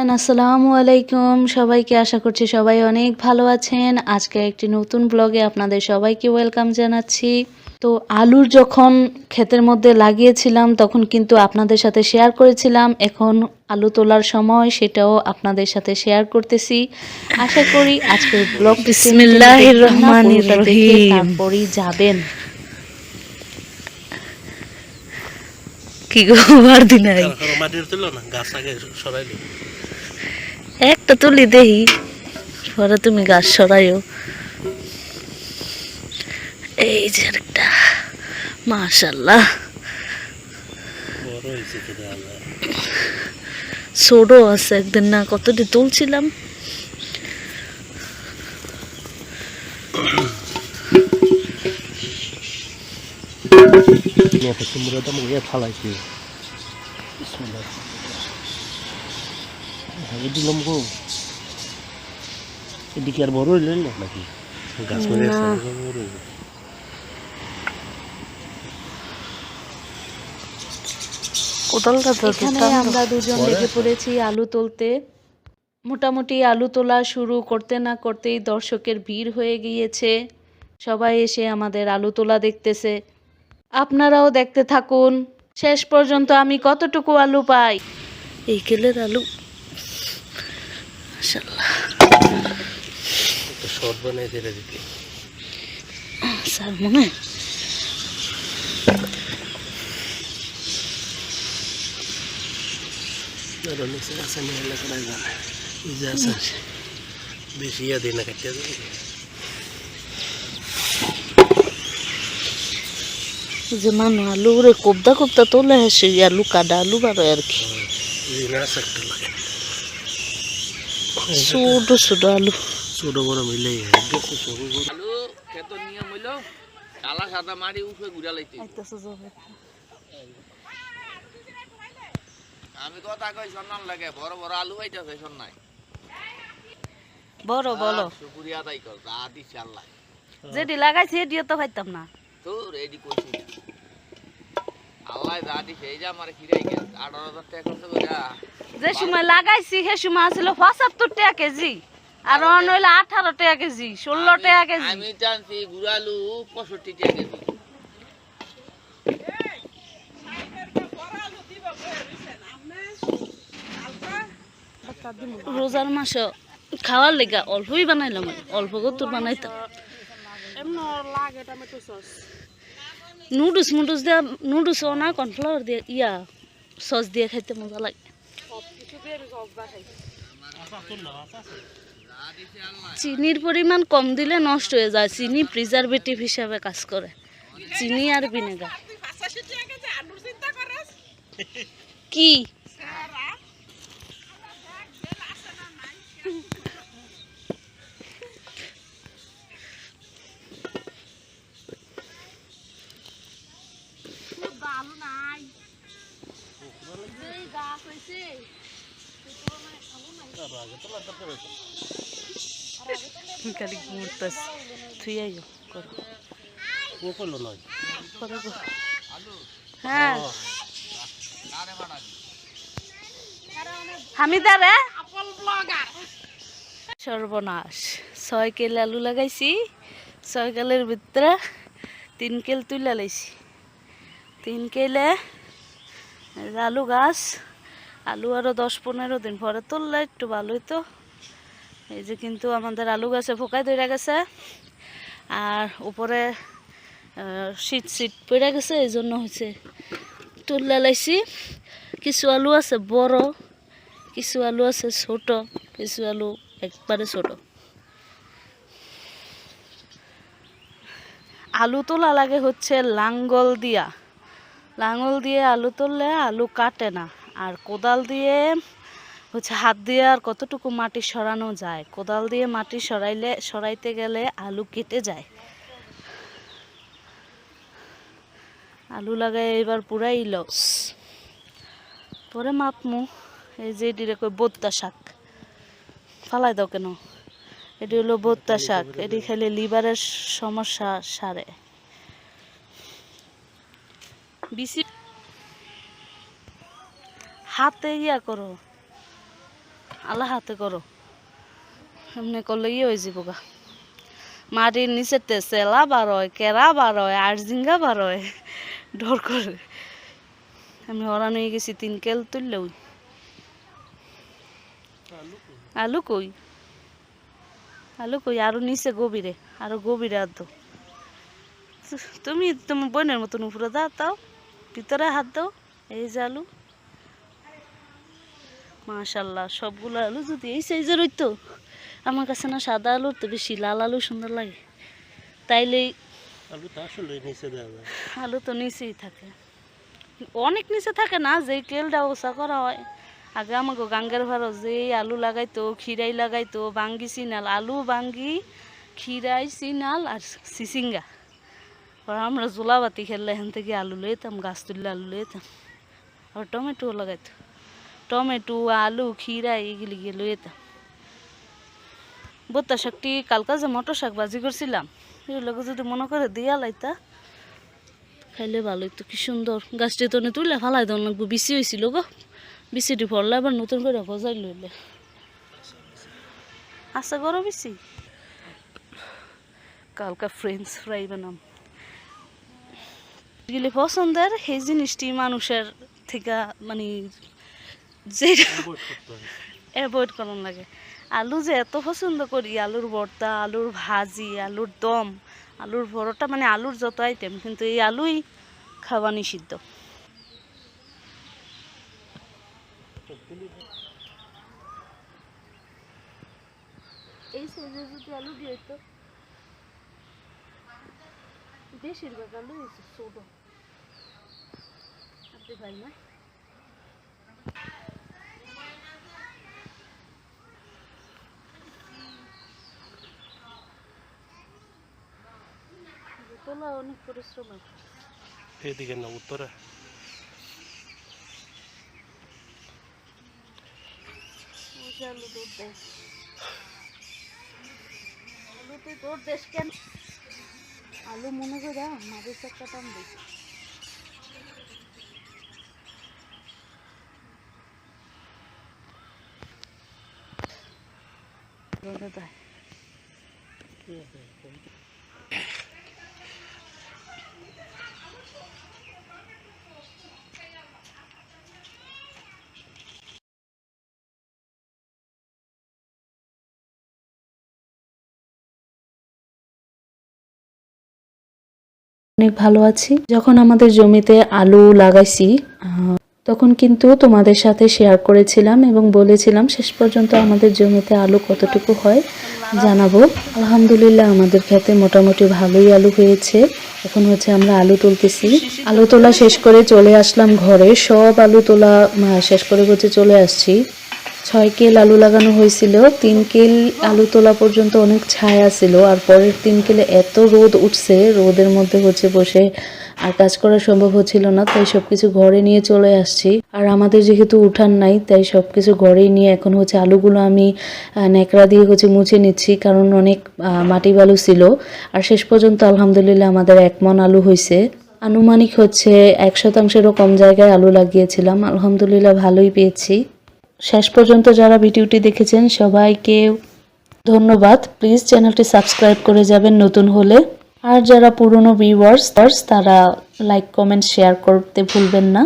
Everyone, আসসালামু আলাইকুম। সবাইকে আশা করছি সবাই অনেক ভালো আছেন। আজকে একটি নতুন ব্লগে আপনাদের সবাইকে ওয়েলকাম জানাচ্ছি। তো আলুর যখন ক্ষেতের মধ্যে লাগিয়েছিলাম তখন কিন্তু আপনাদের সাথে শেয়ার করেছিলাম। এখন আলু তোলার সময় সেটাও আপনাদের সাথে শেয়ার করতেছি। আশা করি আজকের ব্লগটি বিসমিল্লাহির রহমানির দেখে রহিম। তারপরেই যাবেন। কি গো বার দিনাই মাটির তুলল না, গাছ আগে সরাইলো। একটা তুলি দেহি, পরে তুমি গাছ সরাইও। এই যে একটা, মাশাআল্লাহ বড় হয়েছে তো দেওয়া। ছোট আছে, একদিন না কতটি তুলছিলাম। কুমড়োটা মুখে ফালাইছি, দিলাম গো। এদিকে আর বড় হইলেন না নাকি? গাছ করে বড় হইবে। কোদালটা তো এখানে আমরা দুজন লেগে পড়েছি আলু তুলতে। মোটামুটি আলু তোলা শুরু করতে না করতেই দর্শকের ভিড় হয়ে গিয়েছে। সবাই এসে আমাদের আলু তোলা দেখতেছে। আপনারাও দেখতে থাকুন শেষ পর্যন্ত আমি কতটুকু আলু পাই। এই কেলের আলু, মাশাআল্লাহ। একটা শর্ট বানাই দিয়ে দিতে। স্যার মনে বেশি ইয়া দিই না, কাটতে যে মানু আলু রে কোবদা কোবদা তোলে হেসে আলু কাটা আলু বারো আর কি। ছোট ছোট আলু, ছোট বড় মিলে আলু ক্ষেত নিয়ম হইল কালা সাদা মারি উঠে ঘুরা লাইতে। আমি কথা কই সন্ধান লাগে, বড় বড় আলু হইতাছে শোন নাই। বড় বলো শুকরিয়া আদায় কর, যা দিছে আল্লাহ। যেটি লাগাইছি এটিও তো খাইতাম না। তোর এডি কইছি না, আল্লাহ যা দিছে এই যে আমার খিরাই গেল 18,000 টাকা খরচ কইরা। যে সময় লাগাইছি সে সময় ছিল 75 টাকা কেজি, আর অন হইলো 18 টাকা কেজি, 16 টাকা কেজি। আমি জানছি গুড়ালু 65 টাকা কেজি। রোজার মাসে খাওয়ার লেগা অল্পই বানাইলাম, অল্প কত বানাইতাম। নুডলস মুডলস দিয়ে, নুডলস না কর্নফ্লাওয়ার দিয়ে ইয়া সস দিয়ে খাইতে মজা লাগে। চিনির পরিমাণ কম দিলে নষ্ট হয়ে যায়। চিনি প্রিজারভেটিভ হিসাবে কাজ করে, চিনি আর ভিনেগার। কি খালি ঘুরতেছে, তুই আইও করো। ও করলো নয়। হ্যাঁ হামিদা রে সর্বনাশ। 6 কেল আলু লাগাইছি, 6 কেলের ভিতরে 3 কেল তুলে লাইছি। 3 কেলে আলু গাছ, আলু আরো 10-15 দিন পরে তুললে একটু ভালো হইতো। এই যে কিন্তু আমাদের আলু গাছে ফোকায় ধরে গেছে, আর উপরে শীত শীত পড়ে গেছে, এই জন্য হয়েছে তুলে লাইছি। কিছু আলু আছে বড়, কিছু আলু আছে ছোট, কিছু আলু একবারে ছোট। আলু তোলা লাগে হচ্ছে লাঙ্গল দিয়া, লাঙ্গল দিয়ে আলু তুললে আলু কাটে না। আর কোদাল দিয়ে হচ্ছে হাত দিয়ে আর কতটুকু মাটি সরানো যায়, কোদাল দিয়ে মাটি সরাইতে গেলে আলু কেটে যায়। আলু লাগাই এবার পুরাই লস। পরে মাপমু। এই যে এটি কই বোত্তা শাক, ফালাই দাও কেন? এটি হলো বোত্তা শাক, এটি খেলে লিভারের সমস্যা সারে। বেশি হাতে ইয়া করো, আল্লাহ হাতে করো, এমনি করলে ইয়ে হয়ে যাবো গা। মাটির নিচেতে চেলা বার হয়, কেরা বার হয়, আর্জিঙ্গা বার হয়, ডর করে। আমি হরান হয়ে গেছি, 3 কেল তুললে ওই আলু কই, আলু কই, আরো নিচে গভীরে, আরো গভীরে আদ। তুমি তোমার বোনের মতন উপরে দাও, ভিতরে হাত দাও। এই যে আলু, মাশাল্লাহ সবগুলো আলু যদি এই সাইজের হইতো, আমার কাছে না সাদা আলুর তো বেশি লাল আলু সুন্দর লাগে। তাইলে আলুটা আসলে নিচে দেওয়া যায়। আলু তো নিচেই থাকে, অনেক নিচে থাকে না, যেই কেলটা ওষা করা হয়। আগে আমাকে গাঙ্গের ভাড়া যেই আলু লাগাইতো, খিরাই লাগাইতো, বাঙ্গি চিনাল, আলু বাঙ্গি খিরাই চিনাল আর সিসিঙ্গা। আর আমরা জোলাবাতি খেললে এখান থেকে আলু লইতাম, গাছ তুললে আলু লইতাম। আর টমেটো লাগাইতো, টমেটো আলু খিরা এগুলি গিয়ে লইতাম। বোত্তা শাকটি কালকা যে মটর শাক ভাজি করছিলাম, এগুলোকে যদি মনে করে দিয়া লাইতা খাইলে ভালো হইতো। কি সুন্দর গাছটি তো তুলে ফালাই দেওয়া লাগবো, বিচি হয়েছিল গো, বিচিটি ভরলে আবার নতুন করে গজাই লইলে। আচ্ছা গরো বিচি, কালকা ফ্রেঞ্চ ফ্রাই বানাম। এগুলি পছন্দের, সেই জিনিসটি মানুষের থেকে মানে যেটা অ্যাভয়েড করার লাগে। আলু যে এত পছন্দ করি, আলুর ভর্তা, আলুর ভাজি, আলুর দম, আলুর পরোটা, মানে আলুর যত আইটেম, কিন্তু এই আলুই খাওয়া নিষিদ্ধ। এই সাইজে যদি আলু দিয়ে তো বেশিরভাগ আলু হয়েছে ছোট, আপনি ভাই না তোলা অনেক পরিশ্রম আছে। এদিকে না উত্তরে। আলু দৌড় দেশ, আলুতে দৌড় দেশ কেন? আলু মনে করে মাঝের একটা টান দিই। অনেক ভালো আছি। যখন আমাদের জমিতে আলু লাগাইছি তখন কিন্তু তোমাদের সাথে শেয়ার করেছিলাম এবং বলেছিলাম শেষ পর্যন্ত আমাদের জমিতে আলু কতটুকু হয় জানাবো। আলহামদুলিল্লাহ আমাদের ক্ষেতে মোটামুটি ভালোই আলু হয়েছে। এখন হচ্ছে আমরা আলু তুলতেছি। আলু তোলা শেষ করে চলে আসলাম ঘরে। সব আলু তোলা শেষ করে হচ্ছে চলে আসছি। 6 কেল আলু লাগানো হয়েছিল। 3 কেল আলু তোলা পর্যন্ত অনেক ছায়া ছিল, আর পরের 3 কেলে এত রোদ উঠছে, রোদের মধ্যে হচ্ছে বসে আর কাজ করা সম্ভব হচ্ছিল না, তাই সবকিছু ঘরে নিয়ে চলে আসছি। আর আমাদের যেহেতু উঠান নাই, তাই সবকিছু ঘরেই নিয়ে এখন হচ্ছে আলুগুলো আমি ন্যাকড়া দিয়ে হচ্ছে মুছে নিচ্ছি, কারণ অনেক মাটি বালু ছিল। আর শেষ পর্যন্ত আলহামদুলিল্লাহ আমাদের 1 মণ আলু হয়েছে। আনুমানিক হচ্ছে 1%-এরও কম জায়গায় আলু লাগিয়েছিলাম, আলহামদুলিল্লাহ ভালোই পেয়েছি। শেষ পর্যন্ত যারা ভিডিওটি দেখেছেন সবাইকে ধন্যবাদ। প্লিজ চ্যানেলটি সাবস্ক্রাইব করে যাবেন নতুন হলে। আর যারা পুরনো ভিউয়ার্স তারা লাইক কমেন্ট শেয়ার করতে ভুলবেন না।